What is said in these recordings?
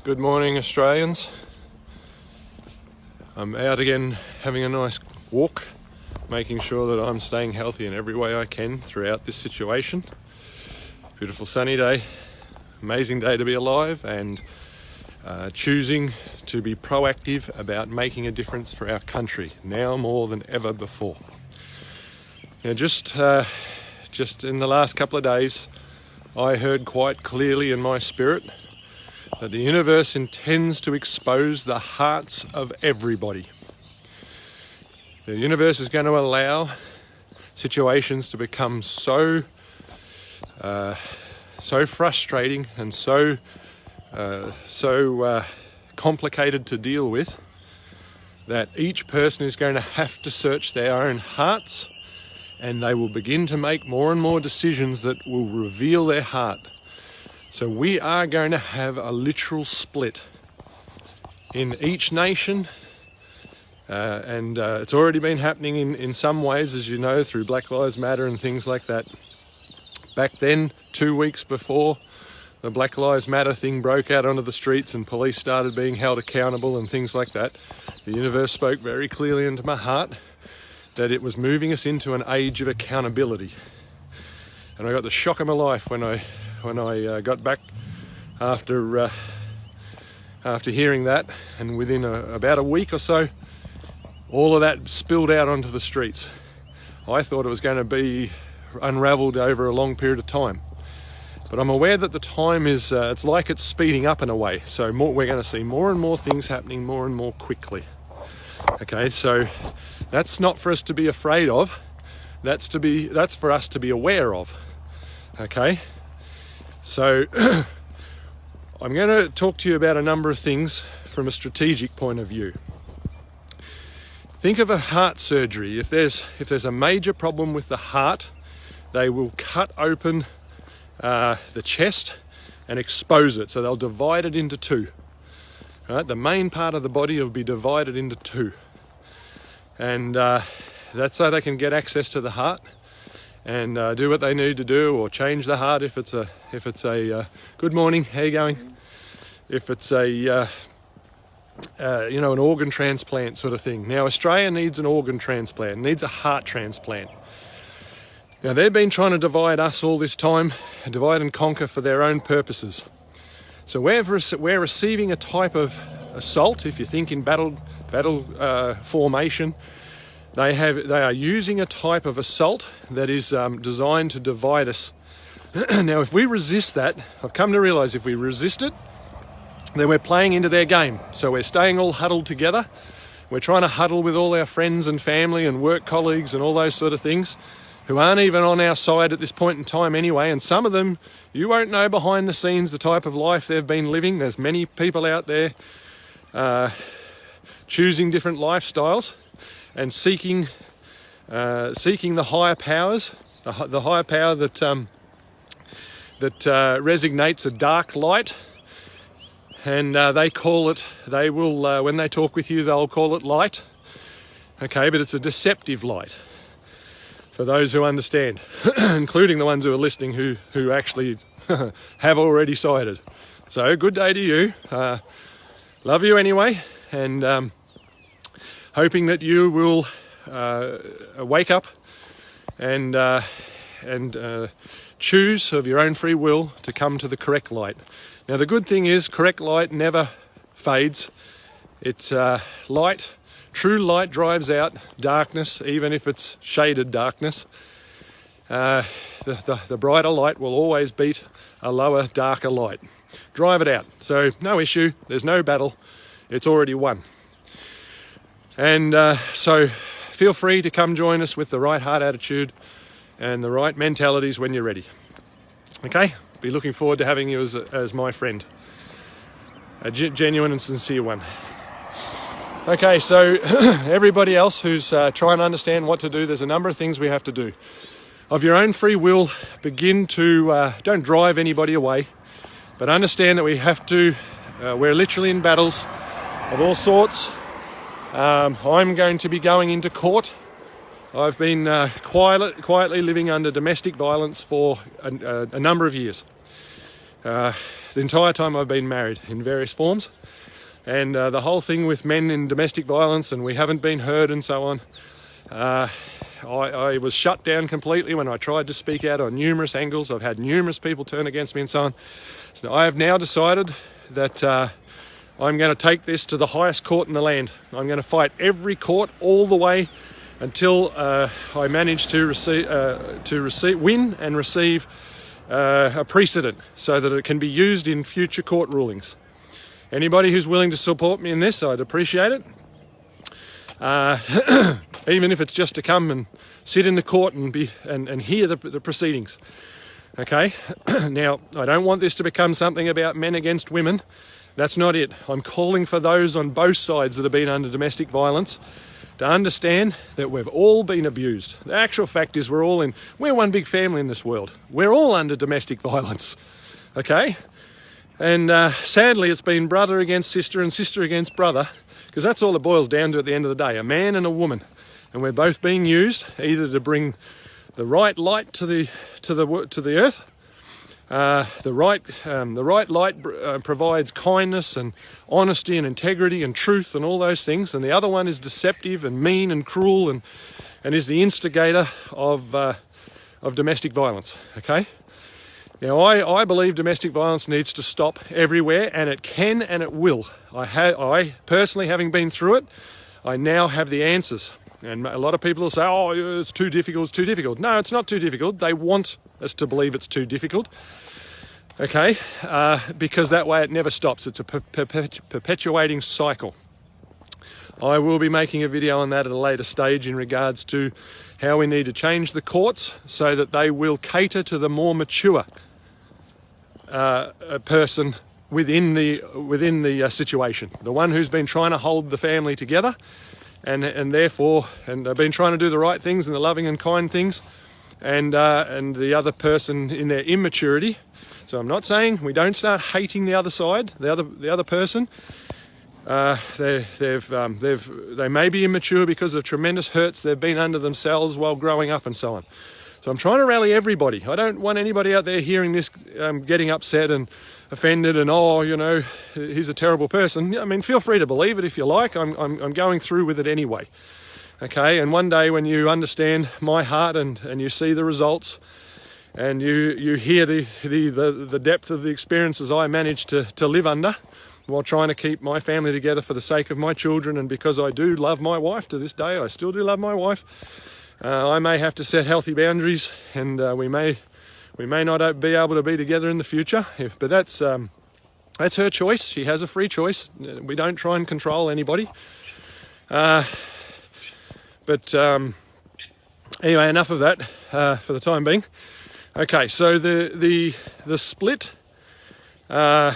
Good morning, Australians. I'm out again having a nice walk, making sure that I'm staying healthy in every way I can throughout this situation. Beautiful sunny day, amazing day to be alive, and choosing to be proactive about making a difference for our country now more than ever before. Now, just in the last couple of days, I heard quite clearly in my spirit that the universe intends to expose the hearts of everybody. The universe is going to allow situations to become so frustrating and so complicated to deal with that each person is going to have to search their own hearts, and they will begin to make more and more decisions that will reveal their heart. So we are going to have a literal split in each nation, and it's already been happening in some ways, as you know, through Black Lives Matter and things like that. Back then, 2 weeks before the Black Lives Matter thing broke out onto the streets and police started being held accountable and things like that, the universe spoke very clearly into my heart that it was moving us into an age of accountability. And I got the shock of my life when I got back after hearing that, and within about a week or so, all of that spilled out onto the streets. I thought it was going to be unravelled over a long period of time, but I'm aware that the time is it's like it's speeding up in a way. So we're going to see more and more things happening more and more quickly. Okay, so that's not for us to be afraid of. That's for us to be aware of. Okay. So I'm going to talk to you about a number of things from a strategic point of view. Think of a heart surgery. If there's a major problem with the heart, they will cut open the chest and expose it. So they'll divide it into two. Right? The main part of the body will be divided into two. And that's so they can get access to the heart and do what they need to do, or change the heart if it's a good morning, how you going? If it's an organ transplant sort of thing. Now, Australia needs an organ transplant, needs a heart transplant. Now, they've been trying to divide us all this time, divide and conquer for their own purposes. So we're receiving a type of assault. If you think in battle formation, they are using a type of assault that is designed to divide us. Now, if we resist that, I've come to realise if we resist it, then we're playing into their game. So we're staying all huddled together. We're trying to huddle with all our friends and family and work colleagues and all those sort of things who aren't even on our side at this point in time anyway. And some of them, you won't know behind the scenes the type of life they've been living. There's many people out there choosing different lifestyles and seeking the higher powers, the higher power that resignates a dark light, and they will when they talk with you, they'll call it light. Okay, but it's a deceptive light for those who understand, including the ones who are listening who actually have already decided. So good day to you. Love you anyway, and hoping that you will wake up and choose of your own free will to come to the correct light. Now, the good thing is correct light never fades. It's light. True light drives out darkness, even if it's shaded darkness. The brighter light will always beat a lower, darker light. Drive it out. So no issue. There's no battle. It's already won. And so feel free to come join us with the right heart attitude and the right mentalities when you're ready. Okay? Be looking forward to having you as my friend. A genuine and sincere one. Okay, so everybody else who's trying to understand what to do, there's a number of things we have to do. Of your own free will, begin to, don't drive anybody away, but understand that we have to, we're literally in battles of all sorts. I'm going to be going into court. I've been quietly living under domestic violence for a number of years. the entire time I've been married in various forms. And the whole thing with men in domestic violence and we haven't been heard and so on, I was shut down completely when I tried to speak out on numerous angles. I've had numerous people turn against me and so on. So I have now decided that I'm going to take this to the highest court in the land. I'm going to fight every court all the way until I manage to win and receive a precedent so that it can be used in future court rulings. Anybody who's willing to support me in this, I'd appreciate it. Even if it's just to come and sit in the court and hear the proceedings. Okay? Now, I don't want this to become something about men against women. That's not it. I'm calling for those on both sides that have been under domestic violence to understand that we've all been abused. The actual fact is we're one big family in this world. We're all under domestic violence. Okay? And sadly, it's been brother against sister and sister against brother, because that's all it boils down to at the end of the day, a man and a woman. And we're both being used either to bring the right light to the earth. The right light provides kindness and honesty and integrity and truth and all those things. And the other one is deceptive and mean and cruel and is the instigator of domestic violence. Okay? Now, I believe domestic violence needs to stop everywhere, and it can and it will. I personally, having been through it, I now have the answers. And a lot of people will say, oh, it's too difficult. No, it's not too difficult. They want us to believe it's too difficult. Okay? Because that way it never stops. It's a perpetuating cycle. I will be making a video on that at a later stage in regards to how we need to change the courts so that they will cater to the more mature a person within the situation, the one who's been trying to hold the family together, and have been trying to do the right things and the loving and kind things, and the other person in their immaturity. So I'm not saying we don't start hating the other side, the other person. They may be immature because of tremendous hurts they've been under themselves while growing up and so on. So I'm trying to rally everybody. I don't want anybody out there hearing this getting upset and offended and, oh, you know, he's a terrible person. I mean, feel free to believe it if you like. I'm going through with it anyway. Okay, and one day when you understand my heart and you see the results and you hear the depth of the experiences I managed to live under while trying to keep my family together for the sake of my children, and because I do love my wife to this day, I still do love my wife. I may have to set healthy boundaries, and we may not be able to be together in the future. But that's her choice. She has a free choice. We don't try and control anybody. But anyway, enough of that for the time being. Okay, so the split. The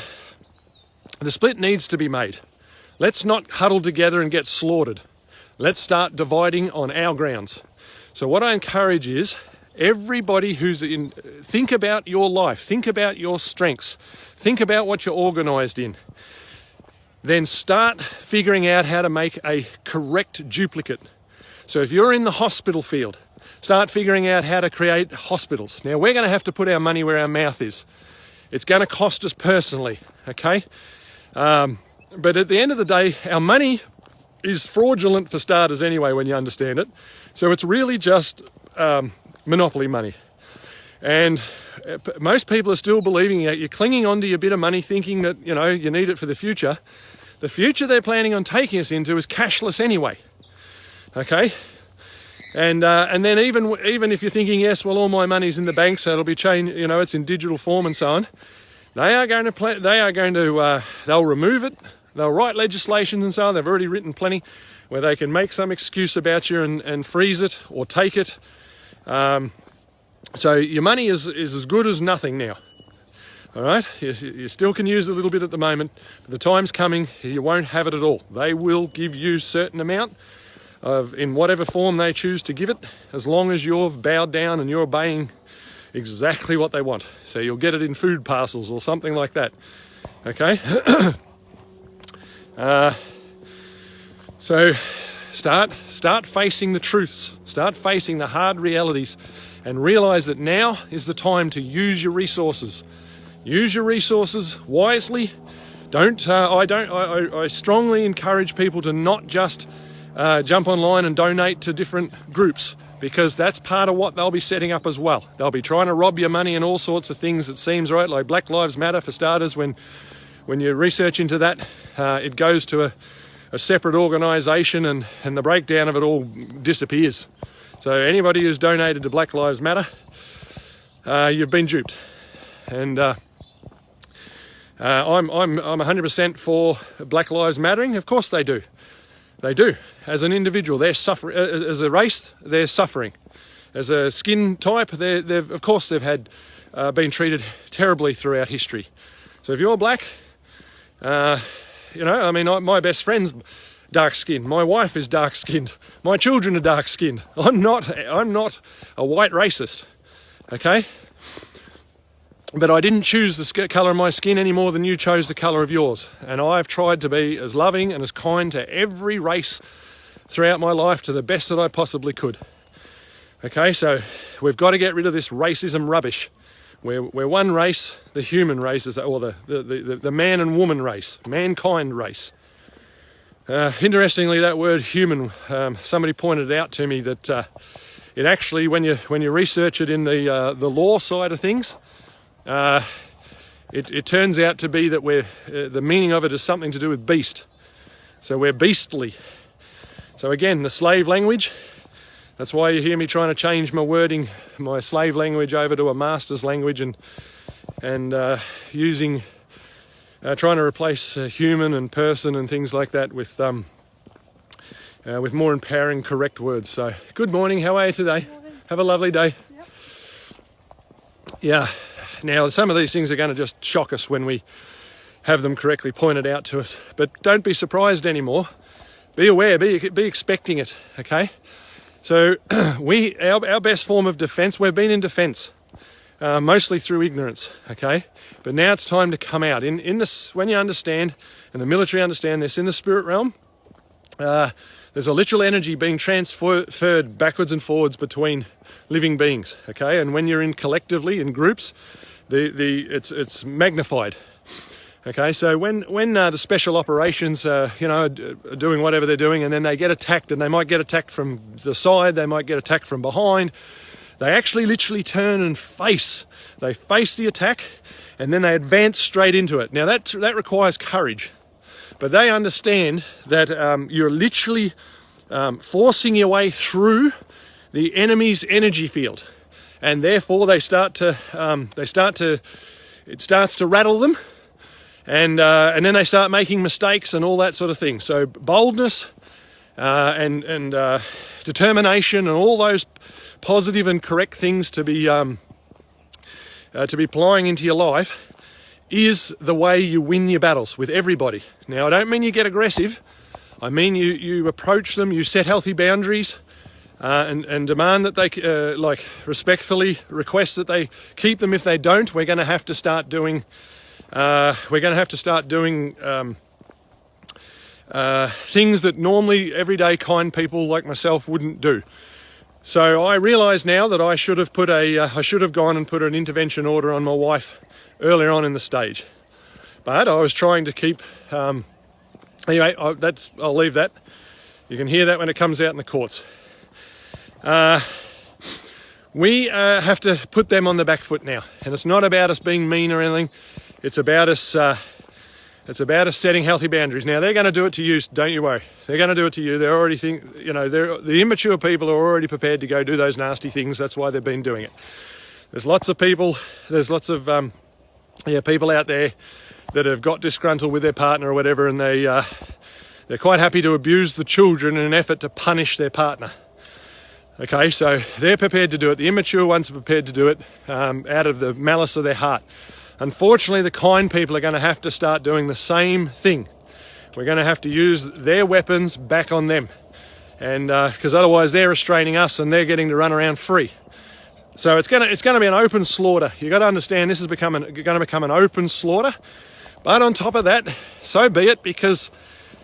split needs to be made. Let's not huddle together and get slaughtered. Let's start dividing on our grounds. So what I encourage is everybody think about your life, think about your strengths, think about what you're organised in. Then start figuring out how to make a correct duplicate. So if you're in the hospital field, start figuring out how to create hospitals. Now, we're going to have to put our money where our mouth is. It's going to cost us personally, okay? But at the end of the day, our money is fraudulent for starters anyway, when you understand it. So it's really just monopoly money. And most people are still believing that you're clinging onto your bit of money thinking that, you know, you need it for the future. The future they're planning on taking us into is cashless anyway. Okay? And then even if you're thinking, yes, well, all my money's in the bank, so it'll be changed, you know, it's in digital form and so on. They'll remove it. They'll write legislations and so on. They've already written plenty where they can make some excuse about you and freeze it or take it. So your money is as good as nothing now. All right? You still can use a little bit at the moment. But the time's coming, you won't have it at all. They will give you a certain amount in whatever form they choose to give it, as long as you've bowed down and you're obeying exactly what they want. So you'll get it in food parcels or something like that. Okay? So start facing the truths, start facing the hard realities, and realize that now is the time to use your resources. Use your resources wisely. I strongly encourage people to not just jump online and donate to different groups, because that's part of what they'll be setting up as well. They'll be trying to rob your money and all sorts of things, it seems, right? Like Black Lives Matter, for starters. When you research into that, it goes to a separate organisation, and the breakdown of it all disappears. So anybody who's donated to Black Lives Matter, you've been duped. And I'm 100% for Black Lives Mattering. Of course they do. They do. As an individual, they're suffering. As a race, they're suffering. As a skin type, they've had been treated terribly throughout history. So if you're black, my best friend's dark skinned. My wife is dark skinned. My children are dark skinned. I'm not a white racist. Okay. But I didn't choose the colour of my skin any more than you chose the colour of yours. And I've tried to be as loving and as kind to every race throughout my life to the best that I possibly could. Okay, so we've got to get rid of this racism rubbish. We're one race, the human race, or the man and woman race, mankind race. Interestingly, that word human, somebody pointed out to me that it actually, when you research it in the law side of things, it turns out to be that the meaning of it is something to do with beast. So we're beastly. So again, the slave language, that's why you hear me trying to change my wording, my slave language over to a master's language, and using, trying to replace human and person and things like that with more empowering, correct words. So good morning, how are you today? Good morning. Have a lovely day. Yep. Yeah. Now, some of these things are going to just shock us when we have them correctly pointed out to us. But don't be surprised anymore. Be aware, be expecting it, okay? So our best form of defence, we've been in defence, mostly through ignorance, okay? But now it's time to come out. In this, when you understand, and the military understand this, in the spirit realm, there's a literal energy being transferred backwards and forwards between living beings, okay? And when you're in collectively, in groups, it's magnified. Okay, so when the special operations, are doing whatever they're doing, and then they get attacked, and they might get attacked from the side, they might get attacked from behind, they actually literally turn and face the attack, and then they advance straight into it. Now that requires courage, but they understand that you're literally forcing your way through the enemy's energy field, and therefore it starts to rattle them. And then they start making mistakes and all that sort of thing. So boldness and determination and all those positive and correct things to be applying into your life is the way you win your battles with everybody. Now, I don't mean you get aggressive. I mean you approach them, you set healthy boundaries, and demand that they respectfully request that they keep them. If they don't, we're going to have to start doing. Things that normally everyday kind people like myself wouldn't do. So I realise now that I should have gone and put an intervention order on my wife earlier on in the stage, but I was trying to keep. Anyway, I'll leave that. You can hear that when it comes out in the courts. We have to put them on the back foot now, and it's not about us being mean or anything. It's about us setting healthy boundaries. Now, they're going to do it to you, don't you worry. They're going to do it to you. They're already the immature people are already prepared to go do those nasty things. That's why they've been doing it. There's lots of people people out there that have got disgruntled with their partner or whatever, and they're quite happy to abuse the children in an effort to punish their partner. Okay, so they're prepared to do it. The immature ones are prepared to do it out of the malice of their heart. Unfortunately, the kind people are going to have to start doing the same thing. We're going to have to use their weapons back on them, and because otherwise they're restraining us and they're getting to run around free. So it's going to be an open slaughter. You got to understand this is going to become an open slaughter. But on top of that, so be it, because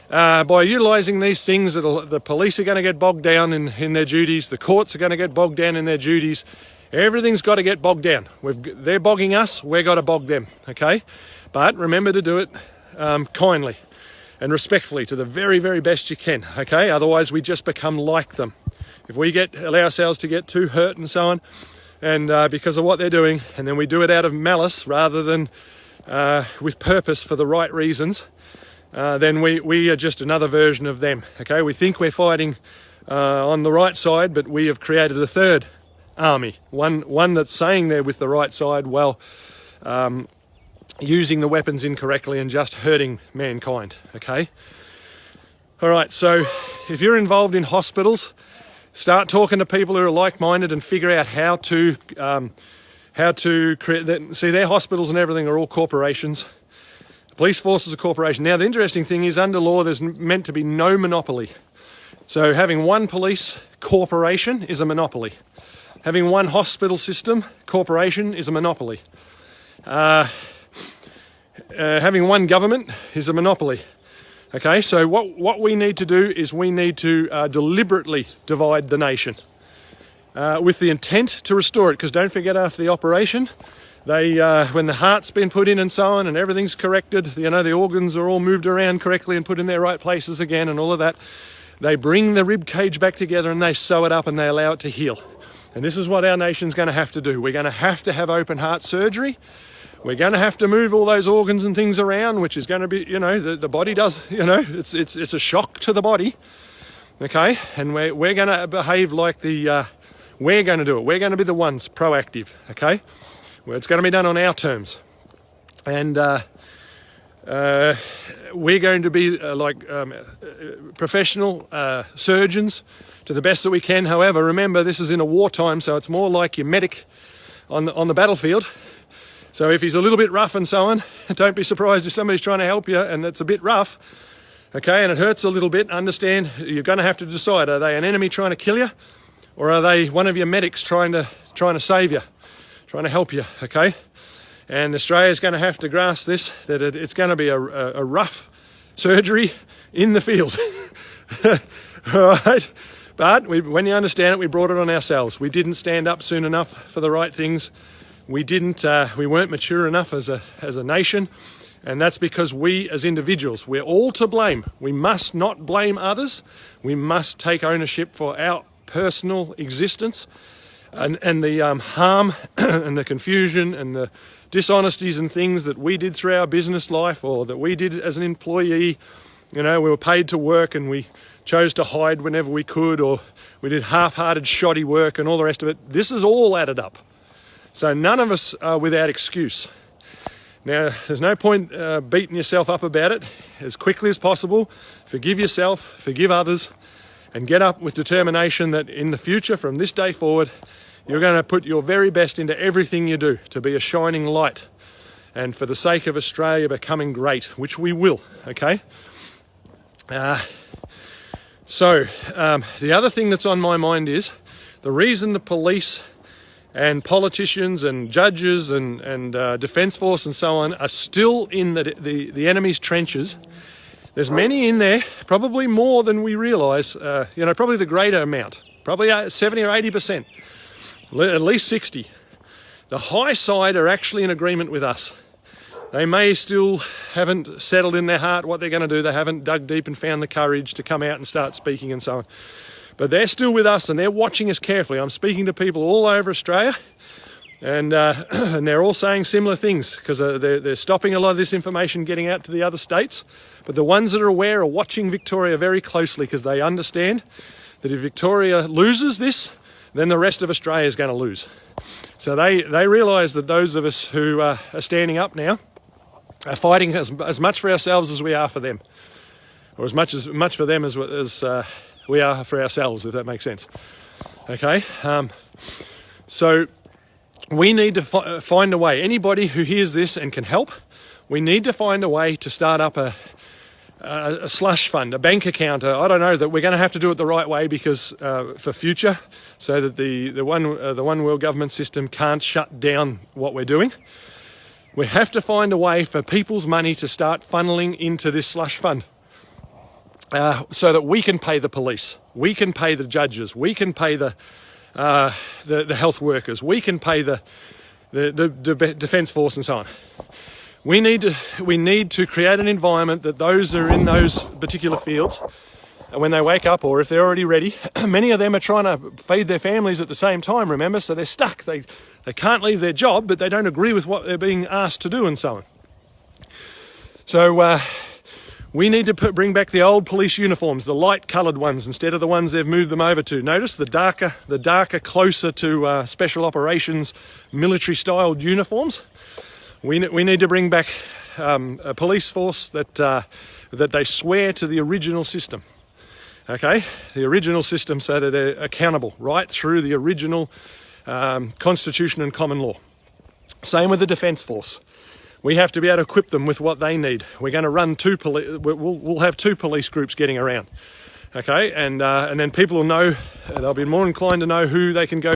by utilising these things, the police are going to get bogged down in their duties. The courts are going to get bogged down in their duties. Everything's got to get bogged down. They're bogging us, we've got to bog them, okay? But remember to do it kindly and respectfully to the very, very best you can, okay? Otherwise, we just become like them. If we allow ourselves to get too hurt and so on, and because of what they're doing, and then we do it out of malice rather than with purpose for the right reasons, then we are just another version of them, okay? We think we're fighting on the right side, but we have created a third army, one that's saying they're with the right side while using the weapons incorrectly and just hurting mankind, okay? All right, so if you're involved in hospitals, start talking to people who are like-minded and figure out how to create that. See, their hospitals and everything are all corporations. The police force is a corporation. Now, the interesting thing is under law, there's meant to be no monopoly. So having one police corporation is a monopoly. Having one hospital system corporation is a monopoly. Having one government is a monopoly. Okay, so what we need to do is we need to deliberately divide the nation with the intent to restore it. Because don't forget, after the operation, when the heart's been put in and so on, and everything's corrected, the organs are all moved around correctly and put in their right places again, and all of that, they bring the rib cage back together and they sew it up and they allow it to heal. And this is what our nation's going to have to do. We're going to have open heart surgery. We're going to have to move all those organs and things around, which is going to be, the body does, it's a shock to the body, okay? And we're going to behave like we're going to do it. We're going to be the ones proactive, okay? Well, it's going to be done on our terms. And we're going to be professional surgeons to the best that we can. However, remember, this is in a wartime, so it's more like your medic on the battlefield. So if he's a little bit rough and so on, don't be surprised if somebody's trying to help you and it's a bit rough, okay, and it hurts a little bit. Understand, you're going to have to decide, are they an enemy trying to kill you, or are they one of your medics trying to save you, trying to help you, okay? And Australia's going to have to grasp this, that it's going to be a rough surgery in the field. All right? But when you understand it, we brought it on ourselves. We didn't stand up soon enough for the right things. We weren't mature enough as a nation, and that's because we as individuals, we're all to blame. We must not blame others. We must take ownership for our personal existence and the harm and the confusion and the dishonesties and things that we did through our business life, or that we did as an employee. We were paid to work and we chose to hide whenever we could, or we did half-hearted shoddy work and all the rest of it. This is all added up. So none of us are without excuse. Now, there's no point beating yourself up about it. As quickly as possible, forgive yourself, forgive others, and get up with determination that in the future, from this day forward, you're going to put your very best into everything you do to be a shining light, and for the sake of Australia becoming great, which we will, okay? So the other thing that's on my mind is the reason the police and politicians and judges and defence force and so on are still in the enemy's trenches. There's many in there, probably more than we realise, probably the greater amount, probably 70 or 80%, at least 60. The high side are actually in agreement with us. They may still haven't settled in their heart what they're going to do. They haven't dug deep and found the courage to come out and start speaking and so on. But they're still with us and they're watching us carefully. I'm speaking to people all over Australia, and they're all saying similar things, because they're stopping a lot of this information getting out to the other states. But the ones that are aware are watching Victoria very closely, because they understand that if Victoria loses this, then the rest of Australia is going to lose. So they realise that those of us who are standing up now are fighting as much for ourselves as we are for them, or as much for them as we are for ourselves, if that makes sense. Okay, so we need to find a way. Anybody who hears this and can help, we need to find a way to start up a slush fund, a bank account. I don't know, that we're going to have to do it the right way, because for future, so that the one world government system can't shut down what we're doing. We have to find a way for people's money to start funneling into this slush fund, so that we can pay the police, we can pay the judges, we can pay the the health workers. We can pay the Defence Force and so on. We need to create an environment that those are in those particular fields, when they wake up, or if they're already ready, many of them are trying to feed their families at the same time, remember, so they're stuck. They can't leave their job, but they don't agree with what they're being asked to do and so on. So we need to bring back the old police uniforms, the light coloured ones, instead of the ones they've moved them over to. Notice the darker, closer to special operations, military-styled uniforms. We need to bring back a police force that they swear to the original system. Okay, the original system, so that they're accountable right through the original Constitution and common law. Same with the Defence Force. We have to be able to equip them with what they need. We're going to run we'll have 2 police groups getting around. Okay, and then people will know, they'll be more inclined to know who they can go